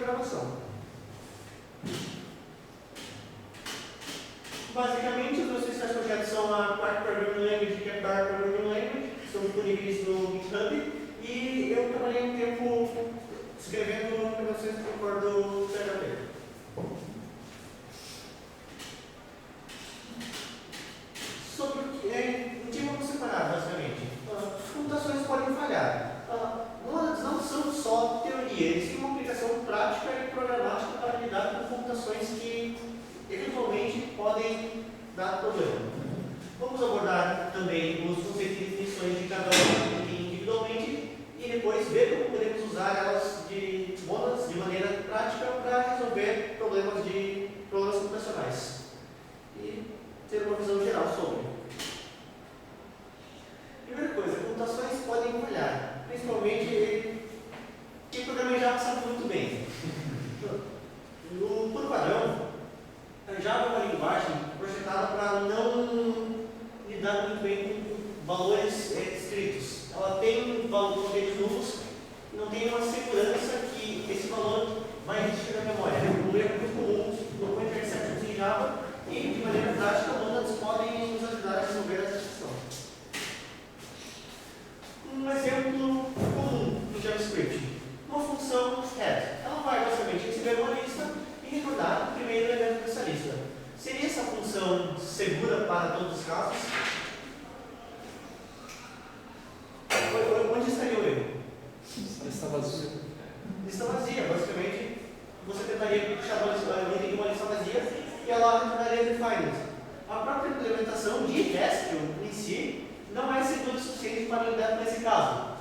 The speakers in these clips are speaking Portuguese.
programação. Basicamente, os meus principais projetos são a Quark Programming Language e a Dart Programming Language, que são disponíveis no GitHub, e eu trabalhei um tempo escrevendo implementações por cor do PHP. Sobre o que vamos separar, basicamente. Computações podem falhar. Monads não são só teoria, eles têm uma aplicação prática e programática para lidar com computações que eventualmente podem dar problema. Vamos abordar também os conceitos e definições de cada um individualmente e depois ver como podemos usar elas de monads de maneira prática para resolver problemas computacionais e ter uma visão geral sobre. Primeira coisa, computações podem falhar, principalmente quem programa em Java sabe muito bem. Por padrão, a Java é uma linguagem projetada para não lidar muito bem com valores escritos. Ela tem valores nulos e não tem uma segurança que esse valor vai existir na memória. Um erro muito comum no Pointer Exceptions em Java e, de maneira prática, monads podem nos ajudar a resolver essa questão. Um exemplo comum no JavaScript, uma função head. Ela vai basicamente receber uma lista e recordar o primeiro elemento dessa lista. Seria essa função segura para todos os casos? Onde estaria o erro? Lista vazia. Lista vazia, basicamente, você tentaria puxar uma lista vazia e ela retornaria defined. A própria implementação de Haskell em si não é segura o suficiente para lidar com esse caso.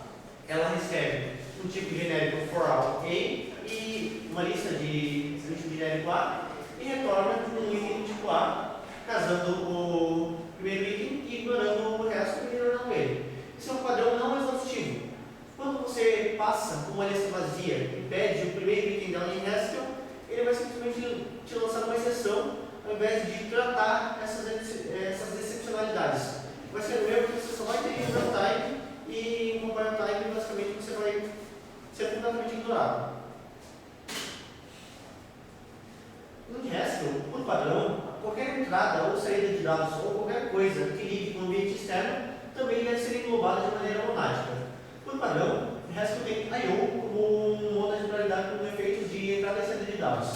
Ela recebe um tipo genérico for all A e uma lista de tipo genérico A e retorna um item tipo A, casando o primeiro item e ignorando o resto e ignorando ele. Isso é um padrão não exaustivo. Quando você passa uma lista vazia e pede o primeiro item dela em Haskell, ele vai simplesmente te lançar uma exceção ao invés de tratar essas excepcionalidades. Vai ser um erro que você só vai ter em runtime e em compile time, basicamente, você vai ser completamente ignorado. Em Haskell, por padrão, qualquer entrada ou saída de dados ou qualquer coisa que lide com o ambiente externo também deve ser englobada de maneira monádica. Por padrão, Haskell tem I/O como um modo para lidar com efeitos de entrada e saída de dados.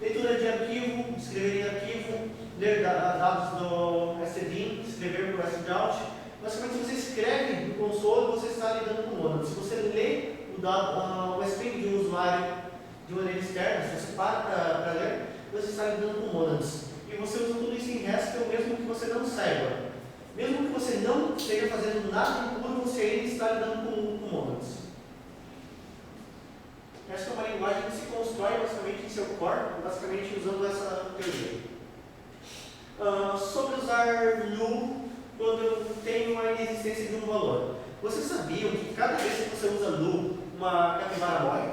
Leitura de arquivo, escrever em arquivo, ler dados do stdin, escrever para o stdout. Basicamente, se você escreve no console, você está lidando com monads. Se você lê o string de um usuário de maneira externa, se você para ler, você está lidando com monads. E você usa tudo isso em Haskell, mesmo que você não saiba. Mesmo que você não esteja fazendo nada impuro, você ainda está lidando com monads. Essa é uma linguagem que se constrói basicamente em seu core, basicamente usando essa teoria. Sobre usar loop quando eu tenho a inexistência de um valor. Vocês sabiam que cada vez que você usa loop, uma capivara morre?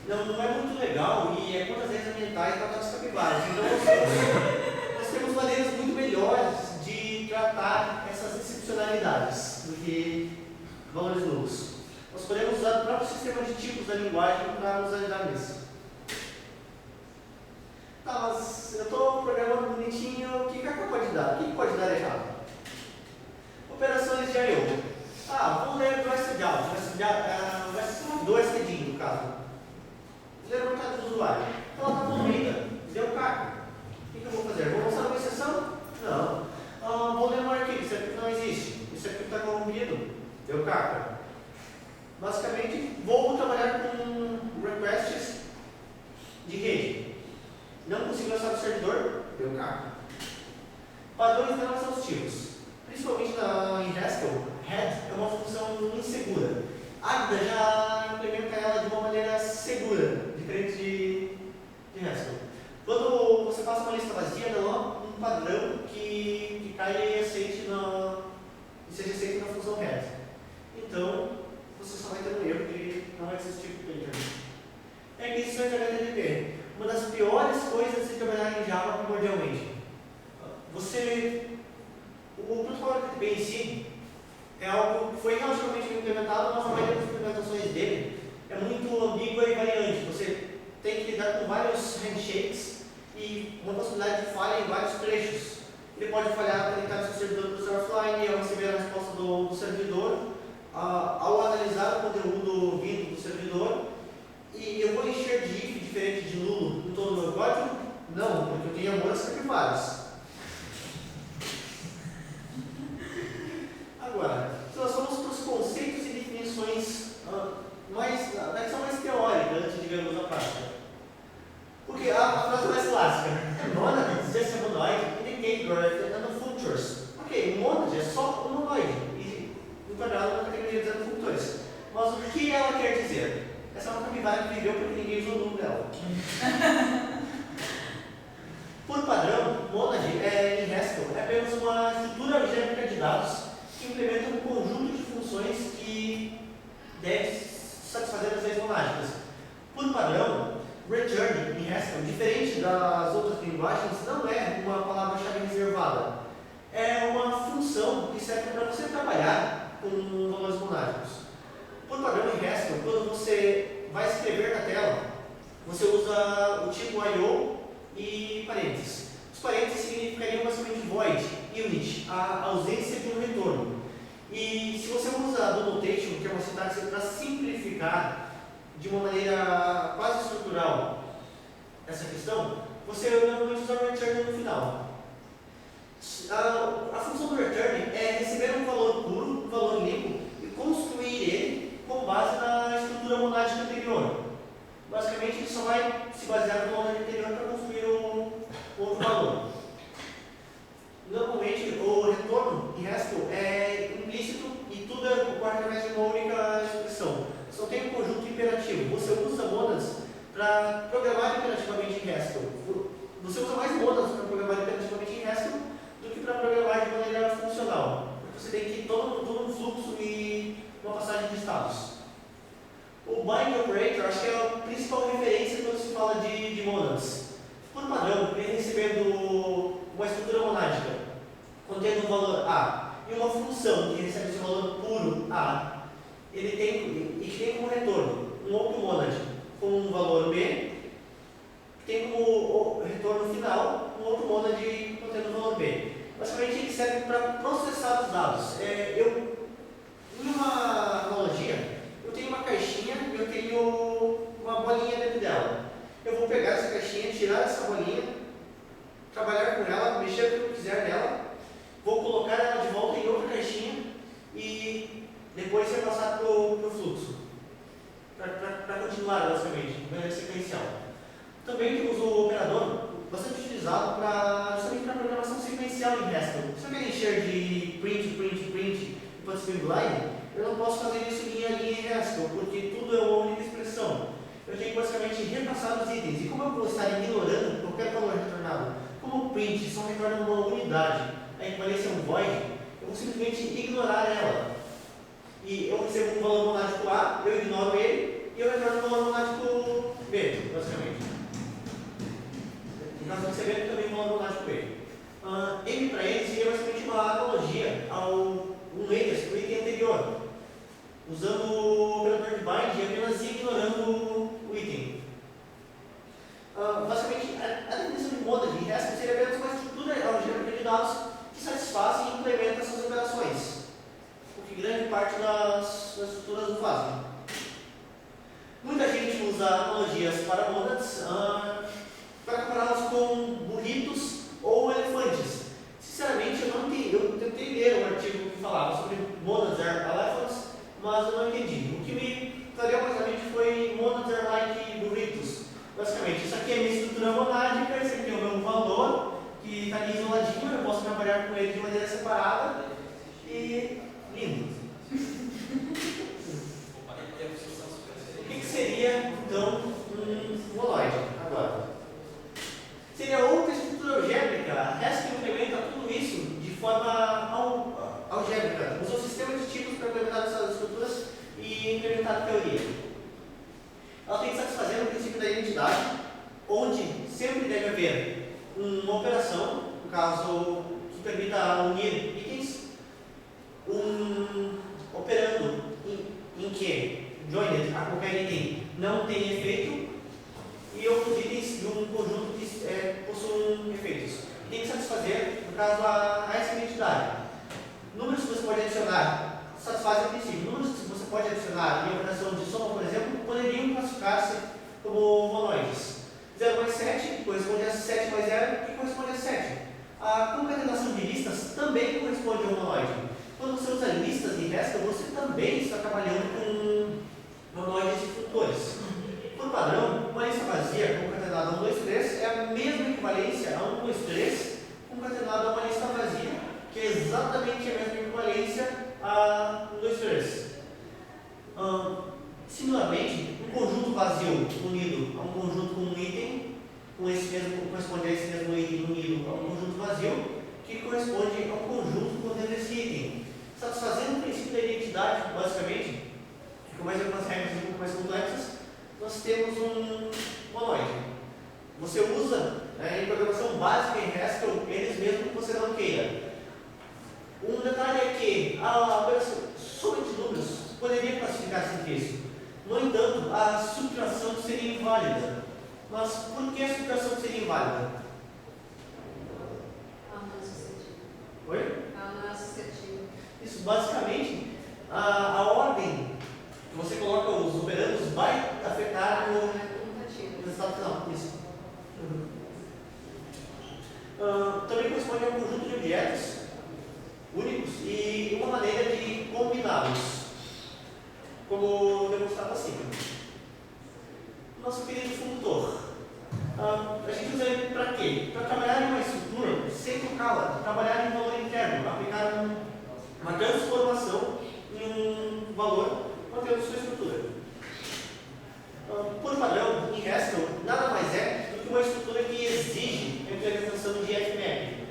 Não é muito legal e é contra as leis ambientais para as capivaras. Então, nós temos maneiras muito melhores de tratar essas excepcionalidades do que valores nulos. Nós podemos usar o próprio sistema de tipos da linguagem para nos ajudar nisso. Tá, mas eu estou programando bonitinho, o que pode dar? O que pode dar errado? Operações de I/O. Vamos ler do stdout, do stdin, no caso. Ler o mercado do usuário. Ela está poluída, deu caca. O que eu vou fazer? Vou lançar uma exceção? Não. Vou ler um arquivo, esse arquivo não existe. Esse arquivo está corrompido, deu caca. Basicamente, vou trabalhar com requests de rede. Não consigo lançar o servidor, deu caca. Padrões não exaustivos. Principalmente em Haskell, head é uma função insegura. Agda já implementa ela de uma maneira segura, diferente de Haskell. Quando você passa uma lista vazia, não há um padrão que caia e seja aceito na função head. Então, você só vai ter um erro de não existir pattern. Requisições HTTP. Uma das piores coisas de trabalhar em Java primordialmente. O protocolo HTTP em si é algo que foi relativamente implementado, mas a maioria das implementações dele é muito falha em vários trechos. Ele pode falhar conectado ao seu servidor do offline, ao receber a resposta do servidor, ao analisar o conteúdo vindo do servidor. E eu vou encher de if diferente de nulo em todo o meu código? Não, porque eu tenho amores capivaras. Agora, se nós vamos para os conceitos e definições que são mais teóricas antes de vermos a prática. Porque a frase mais clássica é monad, just a monoid, indicator, and functors. Ok, monad é só um monoide, e enquadrado na categoria de functores. Mas o que ela quer dizer? Essa é uma capivara que viveu porque ninguém usou o nome dela. Por padrão, monad em Haskell é apenas uma estrutura algébrica de dados que implementa um conjunto de funções que deve satisfazer as leis monádicas. Por padrão, return em Haskell, diferente das outras linguagens, não é uma palavra-chave reservada. É uma função que serve para você trabalhar com valores monádicos. Por padrão em Haskell, quando você vai escrever na tela, você usa o tipo IO e parênteses. Os parênteses significariam basicamente void, unit, a ausência de um retorno. E se você usa do notation, que é uma sintaxe para simplificar de uma maneira quase estrutural essa questão, você normalmente usa o return no final. A função do return é receber um valor puro, um valor limpo, e construir ele com base na estrutura monádica anterior. Basicamente, ele só vai se basear no valor anterior para construir um outro valor. Normalmente, o retorno em Haskell é implícito e tudo ocorre através de uma única expressão. Só tem um conjunto imperativo. Você usa monads para programar imperativamente em Haskell. Você usa mais monads para programar imperativamente em Haskell do que para programar de maneira funcional. Porque você tem que ir todo um fluxo e uma passagem de estados. O bind operator, acho que é a principal referência quando se fala de monads. Por padrão, ele recebendo uma estrutura monádica contendo um valor A e uma função que recebe esse valor puro A, ele tem como retorno um outro monad com um valor B, que tem como retorno final um outro monad contendo um valor B. Basicamente, ele serve para processar os dados. Em uma analogia, eu tenho uma caixinha e eu tenho uma bolinha dentro dela. Eu vou pegar essa caixinha, tirar essa bolinha, trabalhar com ela, mexer o que eu quiser nela, vou colocar ela de volta em outra caixinha e depois repassar para o fluxo, para continuar basicamente, de maneira sequencial. Também temos o operador, bastante utilizado justamente para programação sequencial em Haskell. Se eu quero encher de print, enquanto escrevo line, eu não posso fazer isso linha a linha em Haskell, porque tudo é uma única expressão. Eu tenho que basicamente repassar os itens. E como eu vou estar ignorando qualquer valor retornado, como o print só retorna uma unidade, a equivalência é um void, eu vou simplesmente ignorar ela. E eu recebo um valor monádico A, eu ignoro ele, e eu retorno um valor monádico B, basicamente. No caso, recebendo também um valor monádico B. M para ele seria basicamente uma analogia ao um latest, o item anterior, usando o operador de bind e apenas ignorando o item. Basicamente, a definição de monad em Haskell seria apenas uma estrutura algébrica de dados que satisfaz e implementa essas operações, o que grande parte das estruturas não fazem. Muita gente usa analogias para monads para compará-las com burritos ou elefantes. Sinceramente, eu tentei ler um artigo que falava sobre monads are elephants, mas eu não entendi. O que me clareou mais a mente foi monads are like burritos. Basicamente, isso aqui é minha estrutura monádica, esse aqui é o meu valor, que está ali isoladinho, eu posso trabalhar com ele de maneira separada e lindo. O que seria, então, um monoide agora? Seria outra estrutura algébrica. Haskell implementa tudo isso de forma algébrica. Usa o sistema de tipos para implementar essas estruturas e implementar a teoria. Ela tem que satisfazer o princípio da identidade, onde sempre deve haver uma operação, no caso, que permita unir itens, um operando em que joined a qualquer item não tem efeito, e outros itens de um conjunto que possuem efeitos. e tem que satisfazer, no caso, essa identidade. Números que você pode adicionar satisfazem o princípio. Números que você pode adicionar em operação de soma, por exemplo, poderiam classificar-se como monoides. 0 mais 7 que corresponde a 7 mais 0, que corresponde a 7. A concatenação de listas também corresponde a um monoide. Quando você usa listas de Haskell, você também está trabalhando com monoides e funções. Por padrão, uma lista vazia concatenada a 1, 2, 3 é a mesma equivalência a 1, 2, 3 concatenada a uma lista vazia, que é exatamente a mesma equivalência a 1, 2, 3. Similarmente, um conjunto vazio unido a um conjunto com um item, corresponde a esse mesmo item unido a um conjunto vazio, que corresponde a um conjunto contendo esse item. Satisfazendo o princípio da identidade, basicamente, com mais algumas regras um pouco mais complexas, nós temos um monoide. Você usa em programação básica em Haskell eles mesmo que você não queira. Um detalhe é que a operação soma de números poderia classificar-se entre isso. No entanto, a subtração seria inválida. Mas por que a subtração seria inválida? Não é associativo. Oi? Não é associativo. Isso, basicamente, a ordem que você coloca os operandos vai afetar Não o é comutativo. resultado final. Isso. Também corresponde a um conjunto de objetos únicos e uma maneira de combiná-los, como demonstrado assim. Nosso querido funtor. A gente usa ele para quê? Para trabalhar em uma estrutura sem tocá-la, trabalhar em valor interno, aplicar uma transformação em um valor mantendo sua estrutura. Por padrão, em Haskell, nada mais é do que uma estrutura que exige a implementação de fmap.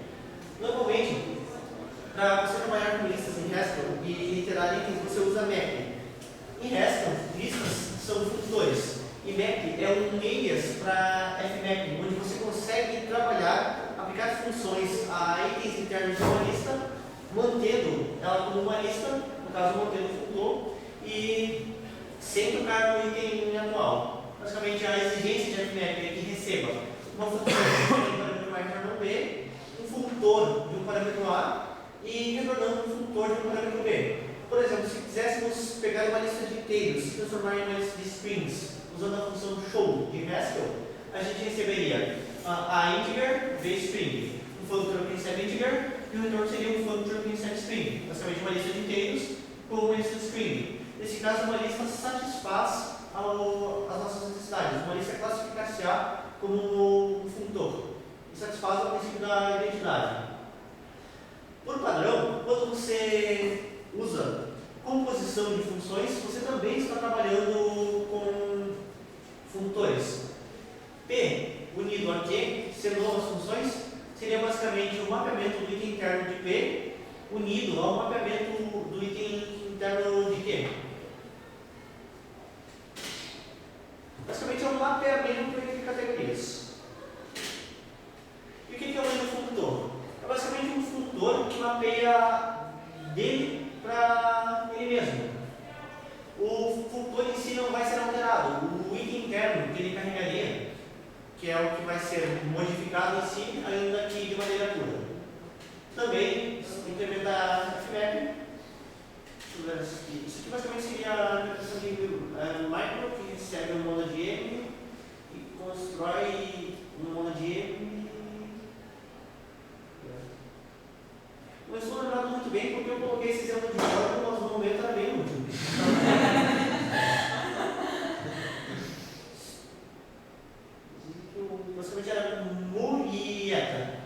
Normalmente, para você trabalhar com listas em Haskell e iterar itens, você usa map. Em Haskell, listas são funtores. E map é um alias para fmap, onde você consegue trabalhar, aplicar funções a itens internos de uma lista, mantendo ela como uma lista, no caso mantendo o funtor, e sem tocar no item atual. Basicamente, a exigência de fmap é que receba uma função de um parâmetro A retornando B, um funtor de um parâmetro A e retornando um funtor de um parâmetro B. Por exemplo, se quiséssemos pegar uma lista de inteiros e transformar em uma lista de strings, usando a função show de Haskell, a gente receberia a integer B string, um functor que recebe integer, e o retorno seria um functor que recebe string. Basicamente, uma lista de inteiros com uma lista de string. Nesse caso, uma lista satisfaz as nossas necessidades. Uma lista classificar-se-á como um funtor e satisfaz o princípio da identidade. Por padrão, quando você usa composição de funções, você também está trabalhando com funtores. P unido a Q, sendo novas funções, seria basicamente o mapeamento do item interno de P unido ao mapeamento do item interno de Q. Basicamente é um mapeamento entre categorias. E o que é o funtor? É basicamente um funtor que mapeia dele para ele mesmo. O funtor em si não vai ser alterado. O item interno que ele carregaria, que é o que vai ser modificado em si, ainda que de maneira pura. Também implementar fmap. Isso aqui basicamente seria a implementação de micro, que recebe um mono de M e constrói um mono de M. Não estou lembrado muito bem porque eu coloquei esse exemplo de código, mas no momento era bem útil. Basicamente era mu e eta.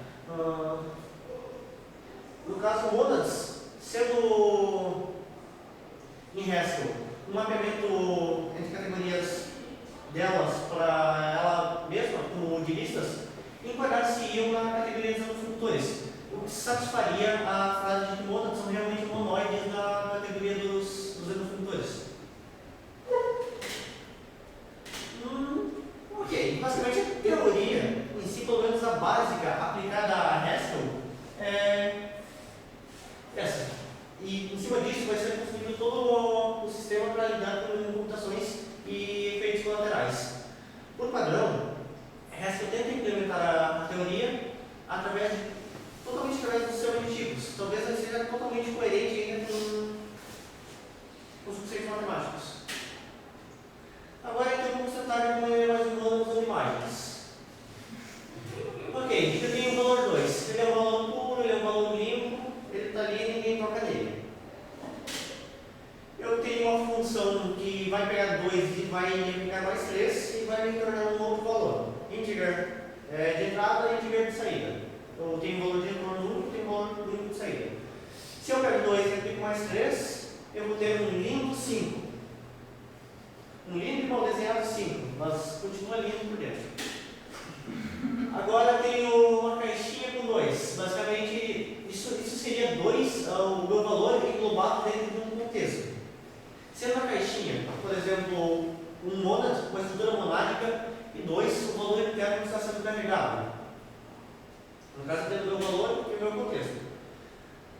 No caso, monads, sendo em Haskell um mapeamento entre categorias delas para ela mesma, como de listas, enquadrar-se-iam na categoria de funtores, o que satisfaria a frase de que monads são realmente monoides na categoria dos funtores. Ok, basicamente a teoria em si, pelo menos a básica aplicada a Haskell, é essa. E em cima disso vai ser construído todo o sistema para lidar com computações e efeitos colaterais. Por padrão, Haskell tenta implementar a teoria através de multiplicar mais 3 e vai me retornando um outro valor. Integer de entrada e integer de saída. Eu tenho um valor de retorno único e tenho um valor único de saída. Se eu pego 2 e aplico mais 3, eu vou ter um lindo 5. Um lindo e mal desenhado 5, mas continua lindo por dentro. Agora eu tenho uma caixinha com 2. Basicamente, isso seria 2, o meu valor englobado dentro de um contexto. Sendo uma caixinha, por exemplo, um monad, uma estrutura monádica, e 2, o valor interno está sendo carregado. No caso, dentro do meu valor e o meu contexto.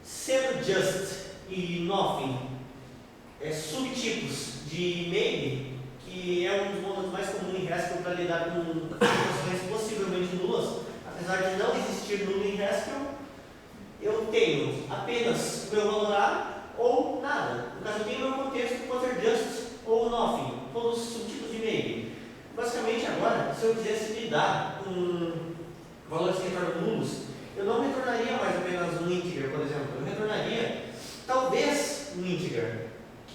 Sendo just e nothing subtipos de maybe, que é um dos modos mais comuns em Haskell para lidar com situações possivelmente nulas, apesar de não existir nulo em Haskell, eu tenho apenas o meu valor A ou nada. No caso, eu tenho o meu contexto, pode ser just ou nothing, todos os subtipos de maybe. Basicamente, agora, se eu quisesse lidar com valores que retornam nulos, eu não retornaria mais apenas um integer, por exemplo. Eu retornaria talvez um integer.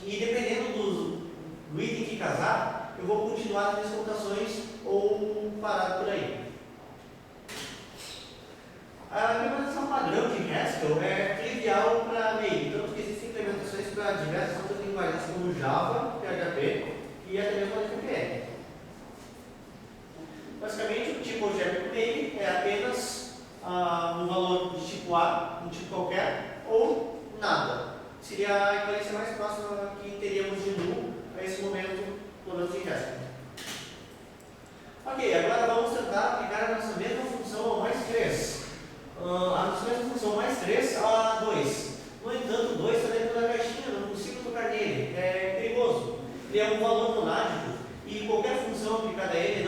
E dependendo do item que casar, eu vou continuar as minhas computações ou parar por aí. A implementação padrão de Haskell é trivial para maybe, tanto que existem implementações para diversas outras linguagens como Java, PHP e até mesmo a FPL. Basicamente, o tipo objetivo maybe é apenas um valor de tipo A, um tipo qualquer, ou nada. Seria a equivalência mais próxima que teríamos de null a esse momento, pelo menos em Haskell. Ok, agora vamos tentar aplicar a nossa mesma função ao mais 3. A nossa mesma função mais 3 a 2. No entanto, 2 está dentro da caixinha, não consigo tocar nele, é perigoso. Ele é um valor monádico e qualquer função aplicada a ele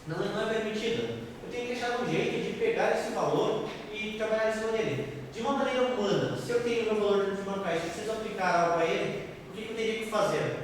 não é permitida. Eu tenho que achar um jeito de pegar esse valor e trabalhar em cima dele. De uma maneira humana, se eu tenho meu valor dentro de uma caixa e preciso aplicar algo a ele, o que eu teria que fazer?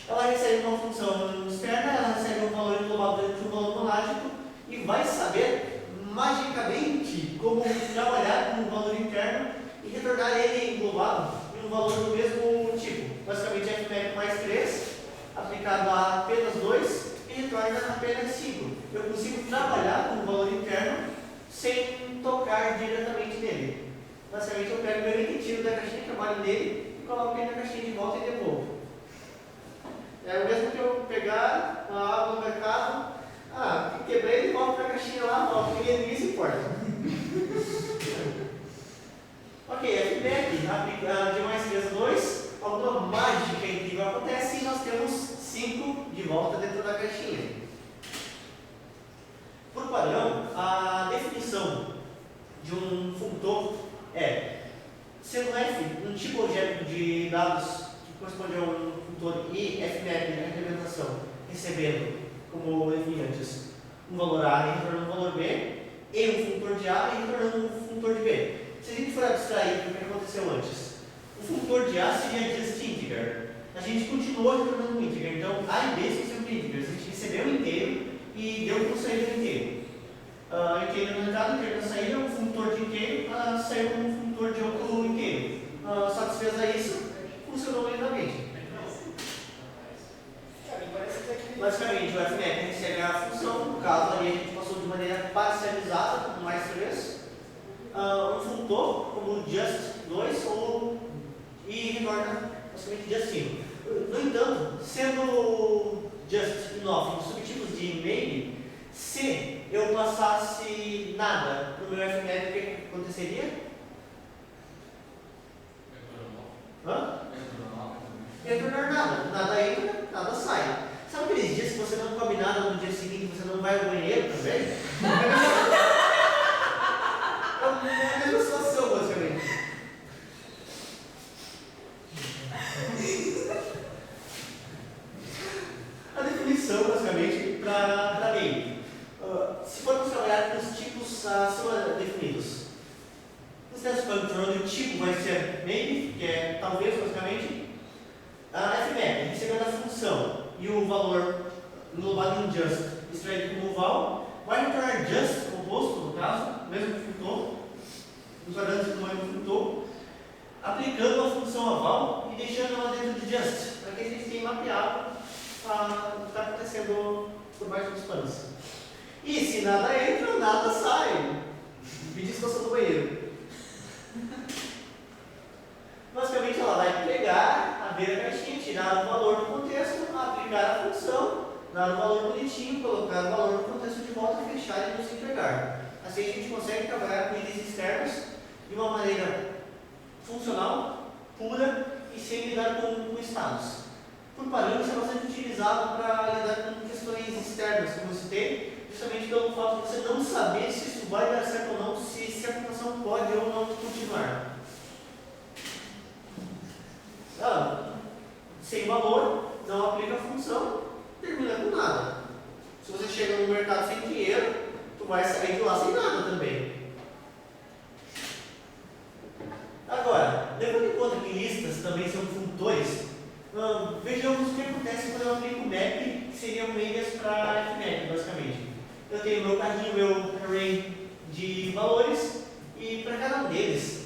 Ela recebe uma função externa, ela recebe um valor englobado dentro de um valor monádico e vai saber magicamente como trabalhar com um valor interno e retornar ele englobado em um valor do mesmo tipo. Basicamente, fmap mais 3 aplicado a apenas 2 e retorna apenas 5. Eu consigo trabalhar com um valor interno sem tocar diretamente nele. Basicamente, eu pego meu item, tiro da caixinha, trabalho nele e coloco ele na caixinha de volta e devolvo. É o mesmo que eu pegar uma água no mercado, quebrei e volto para a caixinha lá, volto, ninguém se importa. Ok, feedback de mais 3 a 2, alguma mágica incrível acontece e nós temos 5 de volta dentro da caixinha. Por padrão, a definição de um funtor é, sendo f um tipo objeto de dados que corresponde a um funtor e fmap na implementação, recebendo, como eu defini antes, um valor A e retornando um valor B, e um funtor de A e retornando um funtor de B. Se a gente for abstrair do que aconteceu antes, o funtor de A seria just integer. A gente continuou retornando um integer, então A e B são sempre integers. A gente recebeu um inteiro e deu para sair do inteiro. Inteiro na entrada, inteiro na saída, um funtor de inteiro saiu como um funtor de outro inteiro. Satisfez isso, funcionou lindamente. Basicamente, o fmap recebe a função, no caso ali a gente passou de maneira parcializada, com mais 3, um funtor como just 2 e retorna basicamente just 5. No entanto, sendo just e nothing subtipos de maybe, se eu passasse nada para o meu fmap, o que aconteceria? Retornar nada. Nada entra, nada sai. Sabe aqueles dias que você não come nada no dia seguinte e você não vai ao banheiro também? É a mesma situação, basicamente. definição, basicamente, para lei. Se formos trabalhar com os tipos acima definidos, no teste control, o tipo vai ser maybe, que é talvez, basicamente, a fmap, recebendo a função e o valor englobado em just, extraído como val, vai retornar just, composto, no caso, mesmo que frutou, nos parâmetros como ele frutou, aplicando a função aval e deixando ela dentro de just, para que a gente tenha mapeado o que está acontecendo por baixo dos panos. E se nada entra, nada sai. Pedir situação do banheiro. Basicamente, ela vai pegar, abrir a caixinha, tirar o valor do contexto, aplicar a função, dar o valor bonitinho, colocar o valor no contexto de volta, fechar e nos entregar. Assim a gente consegue trabalhar com itens externos de uma maneira funcional, pura e sem lidar com estados. Por parâmetros é bastante utilizado para lidar com questões externas, como eu citei, justamente pelo fato de você não saber se isso vai dar certo ou não, se a aplicação pode ou não continuar. Sem valor, não aplica a função, termina com nada. Se você chega no mercado sem dinheiro, tu vai sair de lá sem nada também. Agora, levando em conta que listas também são funtores, vejamos o que acontece quando eu aplico map, que seriam meias para fmap, basicamente. Eu tenho meu carrinho, meu array de valores, e para cada um deles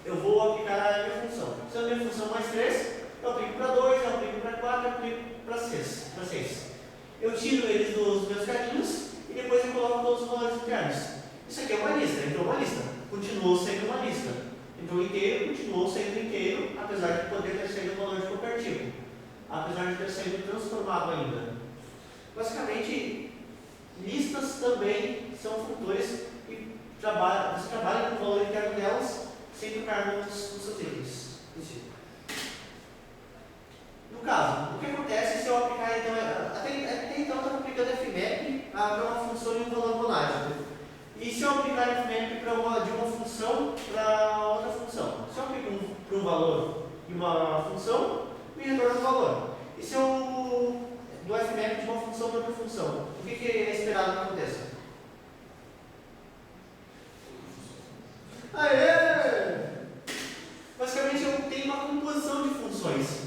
eu vou aplicar a minha função. Se a minha função mais 3, eu aplico para 2, eu aplico para 4, eu aplico para 6. Eu tiro eles dos meus carrinhos e depois eu coloco todos os valores internos. Isso aqui é uma lista, entrou uma lista, continuou sendo uma lista. Entrou inteiro, continuou sendo inteiro, apesar de poder ter sido um valor de qualquer tipo, apesar de ter sido transformado ainda. Basicamente, listas também são funtores e você trabalha com o valor interno delas sem tocar nos seus itens. No caso, o que acontece se eu aplicar, então, até então eu estava aplicando fmap para uma função e um valor monádico. E se eu aplicar fmap de uma função para outra função? Se eu aplico para um valor e uma função, me retorna um valor. E se eu dou fmap de uma função para outra função, o que é esperado que aconteça? Aê! Basicamente eu tenho uma composição de funções.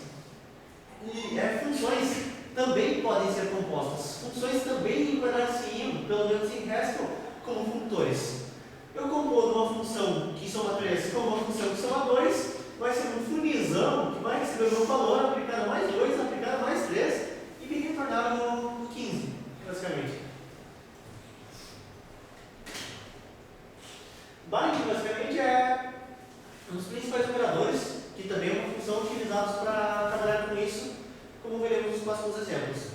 E funções também podem ser compostas. Funções também enquadrar-se-iam, pelo menos em Haskell, como funtores. Eu compondo uma função que soma 3 com uma função que soma 2, vai ser um funizão que vai receber o meu valor, aplicado mais 2, aplicado mais 3 e me retornar no 15, basicamente. Bind, basicamente, é um dos principais operadores, que também é uma função utilizada para trabalhar com isso, como veremos nos próximos exemplos.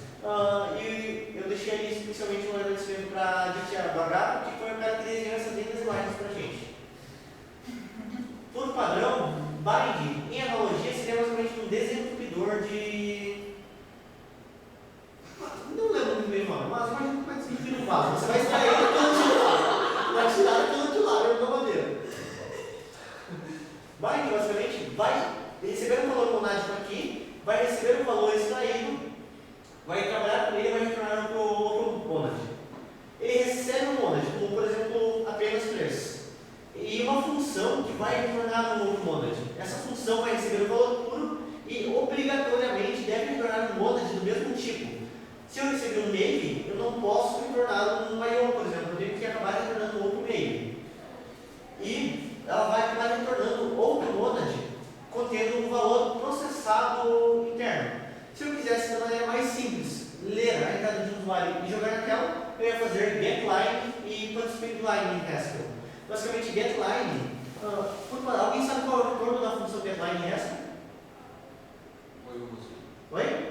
E eu deixei ali especialmente um agradecimento para a Tiago H, que foi o cara que desenhou essas lindas imagens para a gente. Por padrão, bind, em analogia, seria basicamente um desentupidor de... Não lembro muito bem o nome, mas imagina como é que se desentupir um vaso. Você vai extrair aquilo de lá, vai tirar aquilo de lá, de alguma maneira. Bind, basicamente, vai receber um valor monádico aqui, vai receber um valor extraído, vai trabalhar com ele e vai retornar para o outro monad. Ele recebe um monad, como por exemplo, apenas 3. E uma função que vai retornar um outro monad. Essa função vai receber um valor puro e obrigatoriamente deve retornar um monad do mesmo tipo. Se eu receber um maybe, eu não posso retornar um IO, por exemplo, eu tenho que acabar retornando outro maybe. E ela vai acabar retornando outro monad contendo um valor processado interno. Se eu quisesse de maneira mais simples ler a entrada de um usuário e jogar na tela, eu ia fazer getLine e participate line em Haskell. Basicamente, getLine, alguém sabe qual é o retorno da função getLine em Haskell? Oi?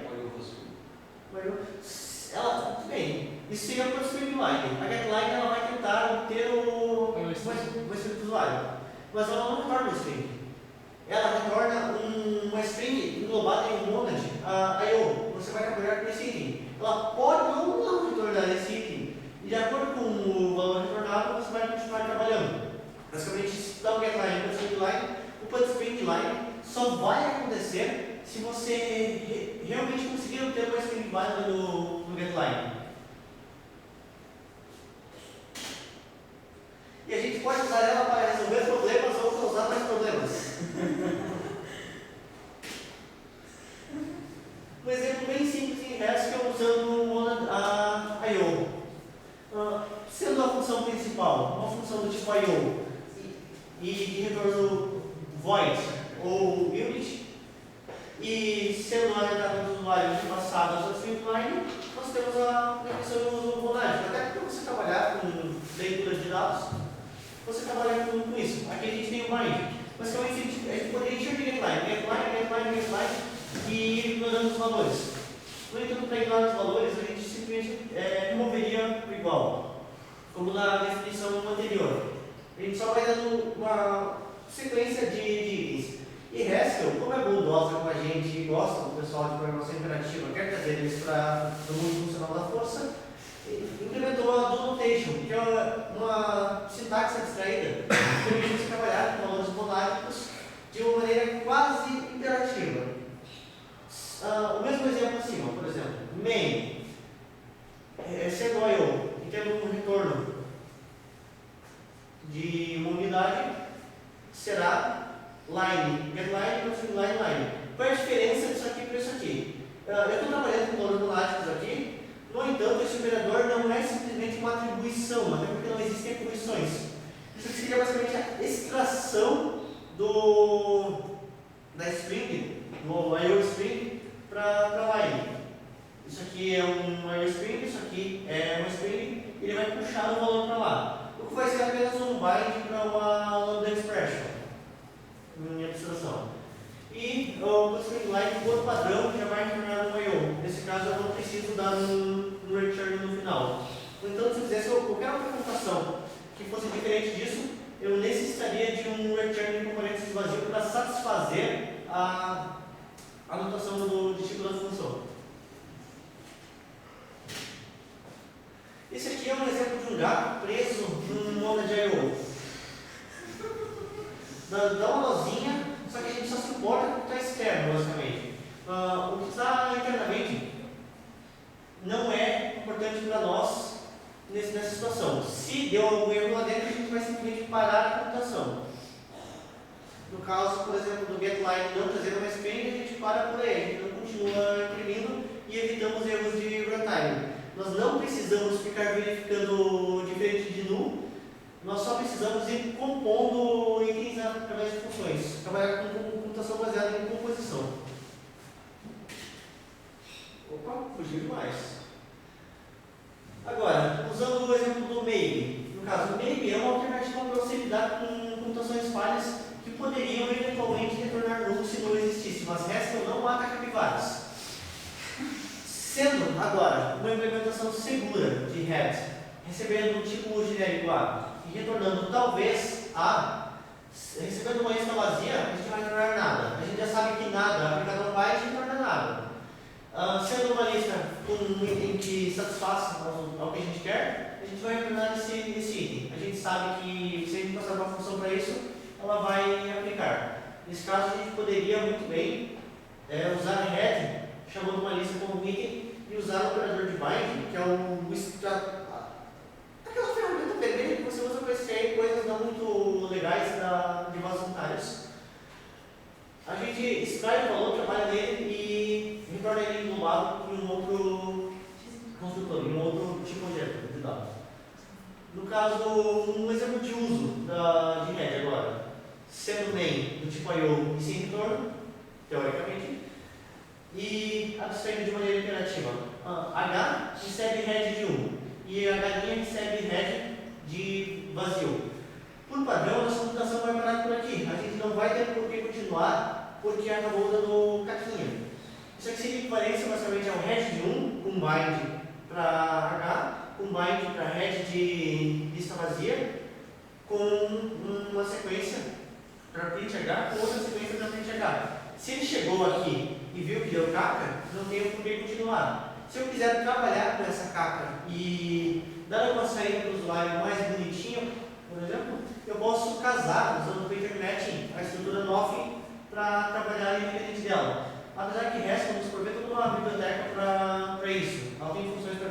Ela, bem, isso seria o participate line. A getLine ela vai tentar obter o string do usuário, mas ela não retorna o string. Ela retorna uma string englobada em um monad, IO. Você vai trabalhar com esse item. Ela pode ou não retornar esse item. E de acordo com o valor retornado, você vai continuar trabalhando. Basicamente, se dá um getLine e um line, o participate line só vai acontecer se você realmente conseguir obter uma string válida no getLine. E a gente pode usar ela para resolver problemas ou causar mais problemas. Um exemplo bem simples em Haskell usando a I/O. Sendo a função principal uma função do tipo I/O e de retorno void ou unit, e sendo a entrada do usuário de passado a string line, nós temos a definição de uso monádico. Até porque você trabalhar com leitura de dados, você trabalha com isso. Aqui a gente tem o bind. Basicamente, a gente poderia encher de getLine e ir ignorando os valores. No entanto, para ignorar os valores, a gente simplesmente removeria o igual, como na definição anterior. A gente só vai dando uma sequência de itens. E Haskell, como é bondosa com a gente e gosta do pessoal de programação interativa, quer trazer isso para o mundo funcional da força, implementou a do notation, que é uma sintaxe abstraída que permite você trabalhar com valores monádicos de uma maneira quase interativa. O mesmo exemplo acima, por exemplo, main, sendo I/O e tendo um retorno de uma unidade, será line, getLine, line. Qual é a diferença disso aqui para isso aqui? Eu estou trabalhando com valores monádicos aqui, no entanto, esse operador não é simplesmente uma atribuição, até porque não existem atribuições. Isso aqui seria basicamente a extração da string, do I/O string, para line. Isso aqui é um I/O string, isso aqui é uma string, ele vai puxar o valor para lá. O que vai ser apenas um bind para uma lambda expression, em abstração. E o string line, por padrão, já vai retornar no I/O. Nesse caso, eu não preciso dar no return no final. Então, se eu fizesse qualquer outra computação que fosse diferente disso, eu necessitaria de um return de componentes vazio para satisfazer a anotação do tipo da função. Esse aqui é um exemplo de um gato preso num modo de I/O. Dá uma lozinha, só que a gente só se importa com o que está externo, basicamente. O que está internamente não é importante para nós nessa situação. Se deu algum erro lá dentro, a gente vai simplesmente parar a computação. No caso, por exemplo, do getLine não trazer uma string, a gente para por aí, a gente não continua imprimindo e evitamos erros de runtime. Nós não precisamos ficar verificando diferente de null, nós só precisamos ir compondo itens através de funções, trabalhar com computação baseada em composição. Opa, fugiu demais. Agora, usando o exemplo do maybe. No caso, o maybe é uma alternativa para você lidar com computações falhas que poderiam eventualmente retornar null se não existisse, mas Haskell não mata capivaras. Sendo agora uma implementação segura de head, recebendo um tipo genérico A e retornando talvez A, recebendo uma lista vazia, a gente não vai retornar nada. A gente já sabe que nada aplicado a um byte retorna nada. Sendo uma lista com um item que satisfaça ao que a gente quer, a gente vai retornar esse item. A gente sabe que se a gente passar uma função para isso, ela vai aplicar. Nesse caso, a gente poderia muito bem usar head, chamando uma lista como item, e usar o operador de bind, que é aquela ferramenta vermelha que você usa para extrair coisas não muito legais de vasos sanitários. A gente extrai o valor, trabalha nele e retorna ele englobado em um outro construtor, em um outro tipo de dado. No caso, um exemplo de uso de head agora, sendo main do tipo I/O e sem retorno, teoricamente, e abstraindo de maneira imperativa. H recebe head de 1 e H' recebe head de vazio. Por padrão, a nossa computação vai parar por aqui. A gente não vai ter por que continuar porque acabou dando caquinha. Isso aqui seria equivalência basicamente ao head de 1, um bind para H, um bind para head de lista vazia, com uma sequência para print H, com outra sequência para print H. Se ele chegou aqui e viu que deu caca, não tem por que continuar. Se eu quiser trabalhar com essa caca e dar uma saída para o usuário mais bonitinho, por exemplo, eu posso casar usando o PagerNet, a estrutura Nothing, para trabalhar independente dela. Apesar que Haskell nos provê toda uma biblioteca para isso. Ela tem funções para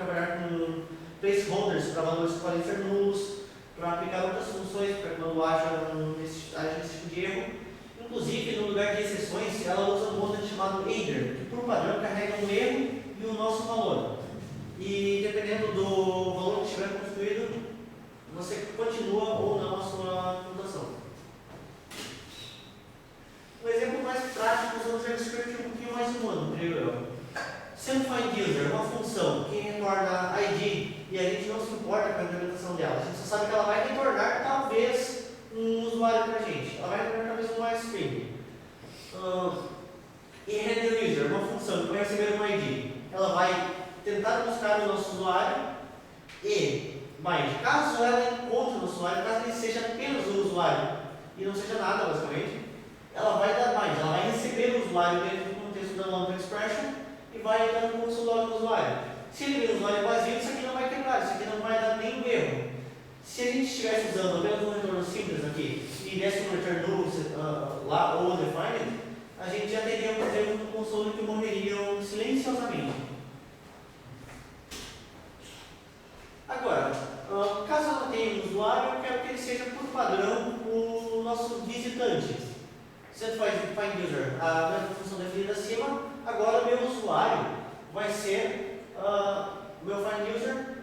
placeholders para valores que podem ser nulos, para aplicar outras funções para quando haja esse tipo de erro. Inclusive, no lugar de exceções, ela usa um modelo chamado header, que por padrão carrega um erro e o nosso valor. E dependendo do valor que estiver construído, você continua ou não a sua computação. Um exemplo mais prático usando o JavaScript um pouquinho mais humano, creio eu. Sendo FindUser, uma função que retorna ID e a gente não se importa com a implementação dela, a gente só sabe que ela vai retornar talvez um usuário para a gente, ela vai retornar talvez um MyString. E RenderUser, uma função que vai receber um ID, ela vai tentar buscar o nosso usuário e, caso ela encontre o usuário, caso ele seja apenas o usuário e não seja nada basicamente, ela vai dar mais, ela vai receber o usuário dentro do contexto da long expression e vai dar um consultório do usuário. Se ele vir um usuário vazio, isso aqui não vai quebrar, isso aqui não vai dar nenhum erro. Se a gente estivesse usando apenas um retorno simples aqui e desse um return null lá ou defined, a gente já teria, por exemplo, um console que morreriam silenciosamente. Agora, caso ela tenha um usuário, eu quero que ele seja por padrão o nosso visitante. Você faz FindUser, a mesma função definida acima, agora o meu usuário vai ser o meu FindUser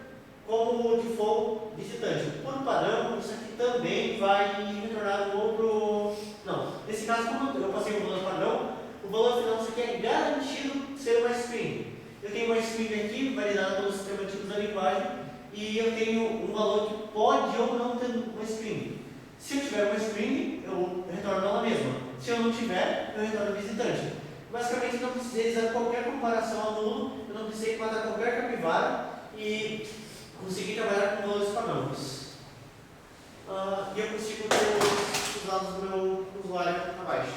como default visitante. Por padrão, isso aqui também vai retornar um outro... Não, nesse caso, como eu passei o valor padrão, o valor final disso aqui é garantido ser uma string. Eu tenho uma string aqui, validada pelos sistemas antigos da linguagem, e eu tenho um valor que pode ou não ter uma string. Se eu tiver uma string, eu retorno ela mesma. Se eu não tiver, eu retorno visitante. Basicamente, eu não precisei fazer qualquer comparação a nulo, eu não precisei matar qualquer capivara e conseguir trabalhar com valores padrões. E eu consigo ter os dados do meu usuário abaixo.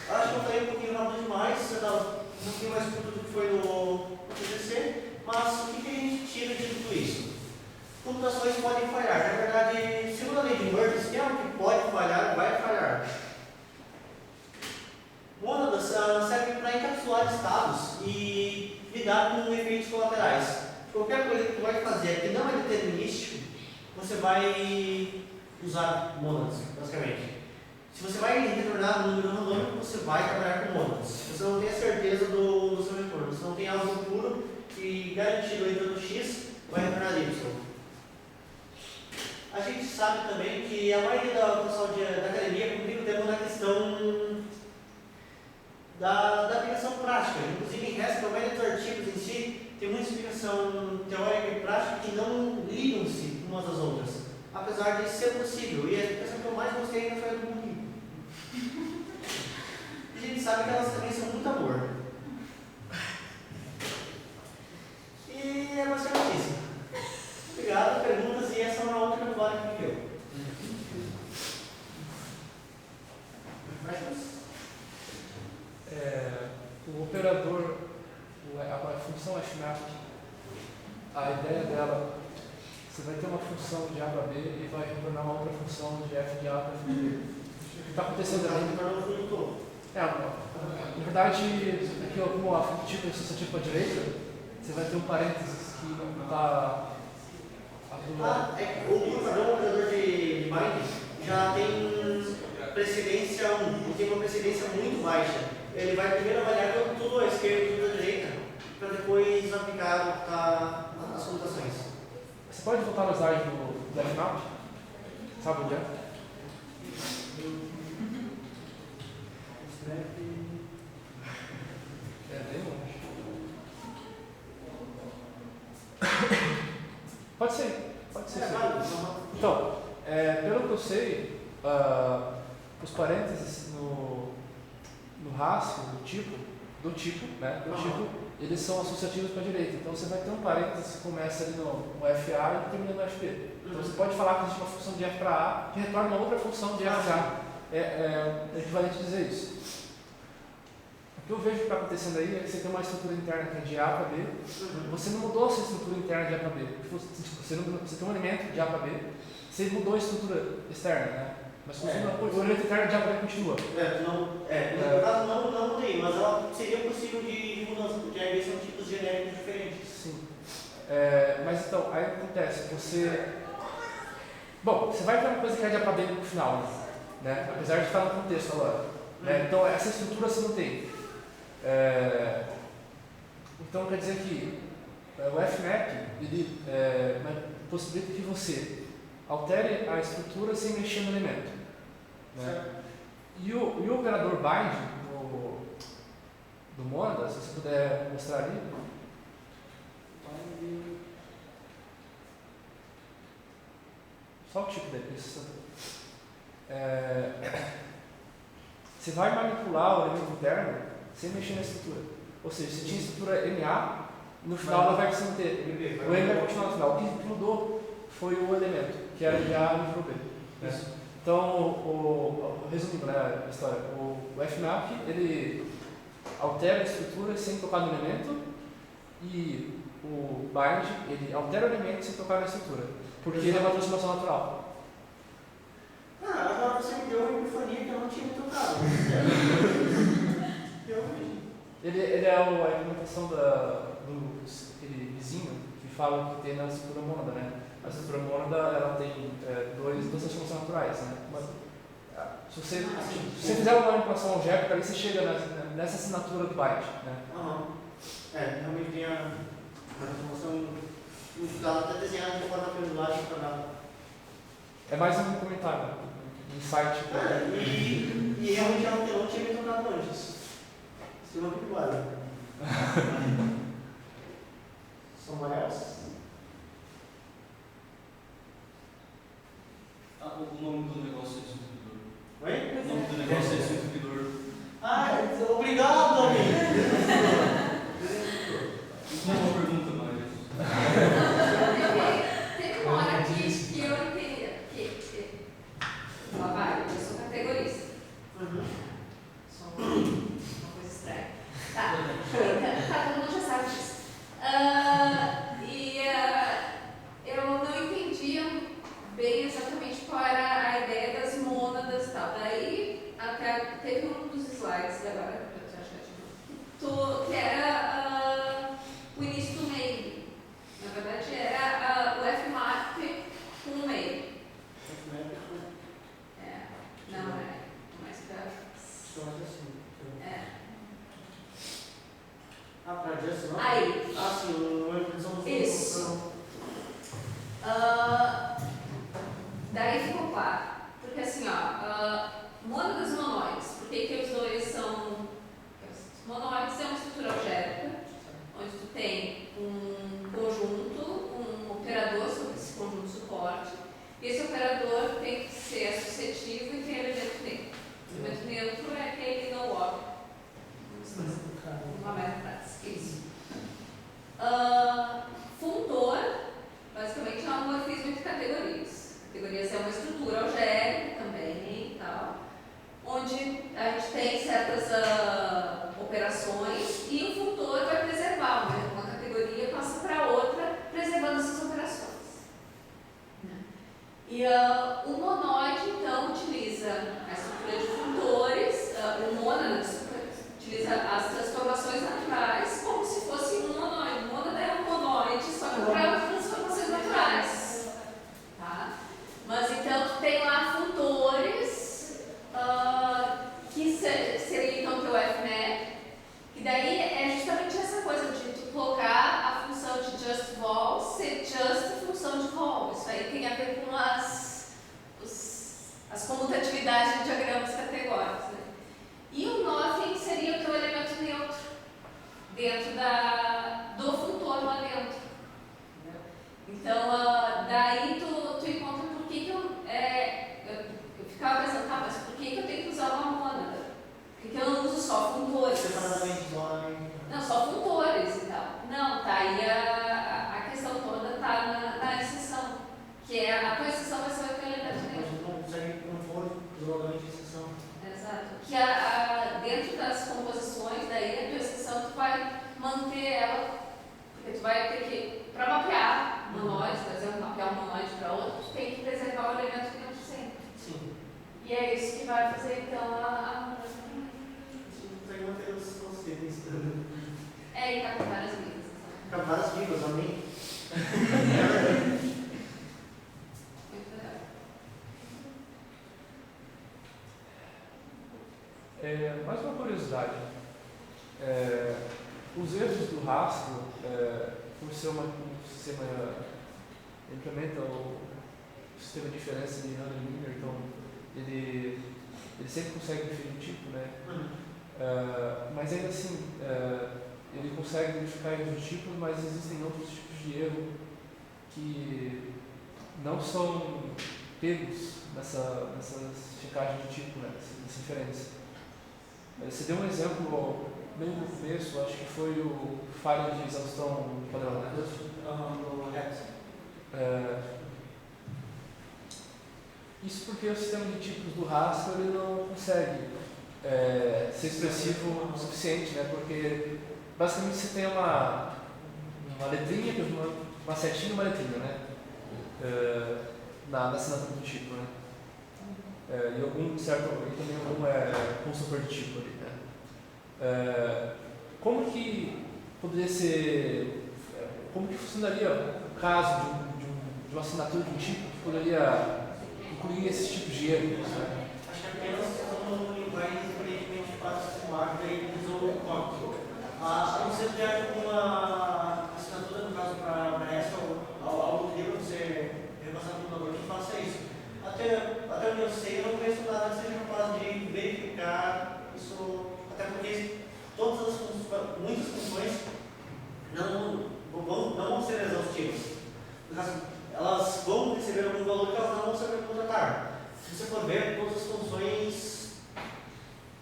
Acho que eu falei um pouquinho rápido demais, eu estava um pouquinho mais curto do que foi no TCC, mas o que a gente tira de tudo isso? Computações podem falhar. Na verdade, segundo a lei de Murphy, se é algo que pode falhar, vai falhar. Mônadas servem para encapsular estados e lidar com efeitos colaterais. Qualquer coisa que você vai fazer que não é determinístico, você vai usar mônadas, basicamente. Se você vai retornar um número randômico, você vai trabalhar com mônadas. Você não tem a certeza do seu retorno, você não tem algo puro que garantido entra no X, vai retornar Y. A gente sabe também que a maioria do pessoal da academia complica o tempo na questão da aplicação prática. Inclusive em Haskell, a maioria dos artigos em si tem muita explicação teórica e prática que não ligam-se umas às outras, apesar de ser possível. E a explicação que eu mais gostei ainda foi a do Mundo. E a gente sabe que elas também são muito amor. E é basicamente isso. Obrigado, perguntas, e essa é uma outra memória que me deu. O operador, a função hashmap, a ideia dela, você vai ter uma função de A para B e vai retornar uma outra função de F de A para F de B. O que está acontecendo ali? Na verdade, aqui como a tipo associativa para a direita, você vai ter um parênteses que não está... O operador de bind já tem precedência 1, ele tem uma precedência muito baixa. Ele vai primeiro avaliar tudo à esquerda e tudo à direita, para depois aplicar as computações. Você pode voltar no slide do FMAP? Sabe onde é? Bem longe. Pode ser. Então, pelo que eu sei, os parênteses no Haskell, do tipo, eles são associativos para a direita. Então você vai ter um parênteses que começa ali no FA e termina no FP. Então você pode falar que existe uma função de F para A que retorna uma outra função de F para A. É equivalente dizer isso. O que eu vejo que está acontecendo aí é que você tem uma estrutura interna que é de A para B. Você não mudou a sua estrutura interna de A para B. Você tem um elemento de A para B, você mudou a estrutura externa, né? Mas o elemento interno de A para B continua. No caso não mudei, mas ela seria possível de mudança, porque aí são tipos genéricos diferentes. Sim. Mas então, aí acontece, Bom, você vai ter uma coisa que é de acadêmico no final, né? Apesar de estar no contexto agora. Né? Então, essa estrutura você não tem. Então, quer dizer que o FMAP, ele possibilita que você altere a estrutura sem mexer no elemento. Né? E o operador bind do Monda, se você puder mostrar ali. Só o tipo dele, isso. Você vai manipular o elemento interno sem mexer na estrutura. Ou seja, você tinha estrutura MA, no final ela vai se manter. O M vai continuar no final. O que mudou foi o elemento, que era MA e B. Né? Então, resumindo, né, a história, o FMAP, ele altera a estrutura sem tocar no elemento, e o bind, ele altera o elemento sem tocar na estrutura, porque ele é uma transformação natural. Agora você me deu uma epifania que eu não tinha me tocado. Ele é a implementação do aquele vizinho que fala que tem na estrutura mônada, né? A estrutura mônada, ela tem duas transformações naturais, né? Se você fizer uma manipulação algébrica, aí você chega nessa assinatura do byte, né? Realmente tem a transformação, ela está desenhada de forma pendulagem para dar. É mais um comentário, um insight. E realmente eu não tinha me tocado antes. Isso não é muito igual. Someone else? O nome do negócio é distribuidor. Oi? O nome do negócio é distribuidor. Obrigado, amigo! Isso não é uma pergunta, mas. Teve uma hora que eu entendi que ela vai, eu sou categorista. Só uma coisa estranha. Tá, todo mundo já sabe disso. Eu não entendia bem exatamente qual era a ideia das mônadas e tal. Daí, até teve um dos slides agora, que era o início do meio. Na verdade, era o FMAP com o meio. Não é mais pra... Para Just não? Aí. Sim, uma impressão do Isso. Daí ficou claro. Porque assim, mônadas e monóides. Por que os dois são... Monóides é uma estrutura algébrica, onde tu tem um conjunto, um operador sobre esse conjunto suporte, e esse operador tem que ser associativo e tem elemento neutro. O elemento neutro é aquele no-op. Uma meta prática, isso. Funtor, basicamente, é um morfismo entre categorias. Categorias é uma estrutura algébrica também e tal, onde a gente tem certas operações e o funtor vai preservar, uma categoria passa para outra, preservando essas operações. E o monoide, então, utiliza a estrutura de funtores, o mônada utiliza as transformações naturais como se fosse um monoide. O mônada é um monoide, só que para transformações naturais. Tá? Mas então, tu tem lá funtores, que seria então teu FMAP, e daí é justamente essa coisa de tu colocar a função de just vol ser just função de vol. Isso aí tem a ver com as comutatividades de diagramas categóricos. Né? E o nothing seria o teu elemento neutro dentro do funtor lá dentro. Entendeu? Então, daí tu encontra por que eu ficava pensando, tá, mas por que eu tenho que usar uma mônada? Por que eu não uso só funtores? Não, só funtores e tal. Não, tá aí a questão toda tá na exceção, que é a tua exceção vai ser o teu elemento neutro. Não consegue compor isoladamente a exceção. Exato. Que dentro das composições, daí a tua exceção tu vai manter ela, porque tu vai ter que, para mapear monóides, por exemplo, mapear um monóide para outro, tu tem que preservar o elemento neutro sempre. Sim. E é isso que vai fazer então a Isso não consegue manter os conceitos. É, captar as vidas. Captar as vivas, amém? Muito legal. Mais uma curiosidade. Os erros do rastro, por ser um sistema implementa o sistema de inferência de Handler-Wiener, então ele sempre consegue definir o tipo, né? Mas ainda assim, ele consegue identificar erros de tipo, mas existem outros tipos de erro que não são pegos nessa checagem de tipo, né? Nessa inferência. Você deu um exemplo bem no começo, acho que foi o falha de exaustão padrão, né? No Rex. Isso porque o sistema de tipos do rastro ele não consegue ser expressivo o suficiente, né? Porque basicamente você tem uma letrinha, uma setinha e uma letrinha, né? Na assinatura do tipo, né? E algum certo, e também algum construtor de tipo ali, né? Como que poderia ser, como que funcionaria o caso de uma assinatura de um tipo que poderia incluir esses tipos de erros, né? Acho que apenas usando linguagem aparentemente fácil de marca e usou o código. A não ser que haja uma assinatura, no caso, para essa, algo que deva ser repassado para o computador que faça isso. Até onde eu sei, eu não conheço nada que seja capaz de verificar isso, até porque muitas funções não vão ser exaustivas. No caso, elas vão receber algum valor que elas não vão saber contratar. Se você for ver, todas as funções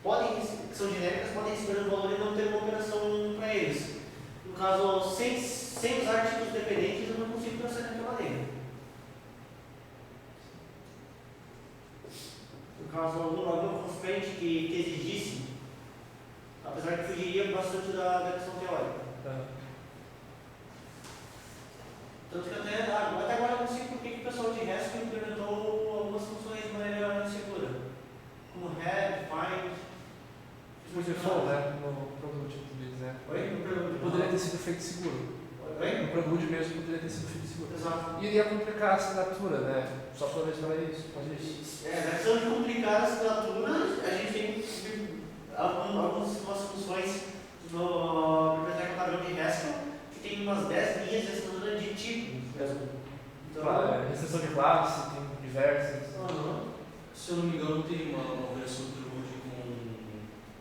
que são genéricas podem receber um valor e não ter uma operação para eles. No caso, sem usar tipos dependentes, eu não consigo pensar naquela maneira. No caso, alguma constraint que exigisse, apesar que fugiria bastante da questão teórica. Tanto que até agora eu não sei por que o pessoal de REST implementou algumas funções de maneira insegura. Como head, find. O default, né? No Prelude deles, né? Oi? No Prelude. Poderia ter sido feito seguro. Oi? No Prelude mesmo poderia ter sido feito seguro. Exato. E iria complicar a assinatura, né? Só para ver se não é isso. Na questão de complicar a assinatura, a gente tem algumas funções no biblioteca padrão de Haskell que tem umas 10 linhas de assinatura de tipo. Então, restrição de classe, tem diversas. Se eu não me engano, tem uma versão do Prelude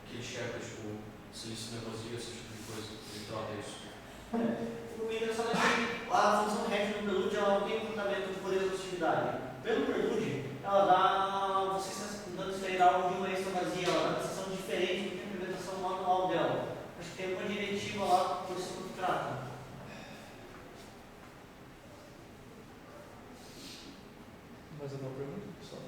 que ele checa, tipo, se isso não é vazio, esse tipo de coisa. Ele trata isso. O interessante é que a função REST no Prelude ela não tem um tratamento de poder de exaustividade. Pelo Prelude, ela dá, você está dando extrair algo de uma lista vazia, ela dá uma sensação diferente do que a implementação manual dela. Acho que tem uma diretiva lá por isso que trata. Mais alguma pergunta, pessoal?